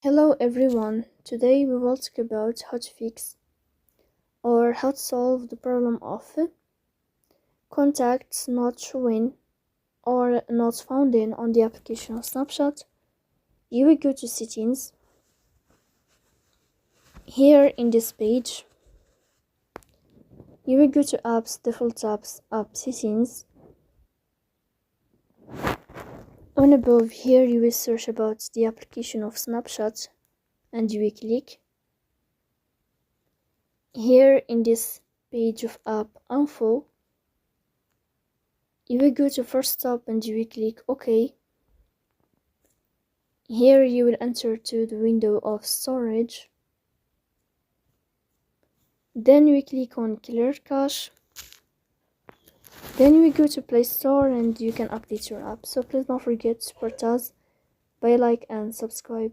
Hello everyone, today we will talk about how to fix or how to solve the problem of contacts not showing or not found in on the application of Snapchat. You will go to settings. Here in this page, you will go to apps, default apps, app settings. On above here you will search about the application of Snapchat and you will click. Here in this page of app info, you will go to first stop and you will click OK. Here you will enter to the window of storage. Then we click on clear cache. Then we go to Play Store and you can update your app. So please don't forget to support us by like and subscribe.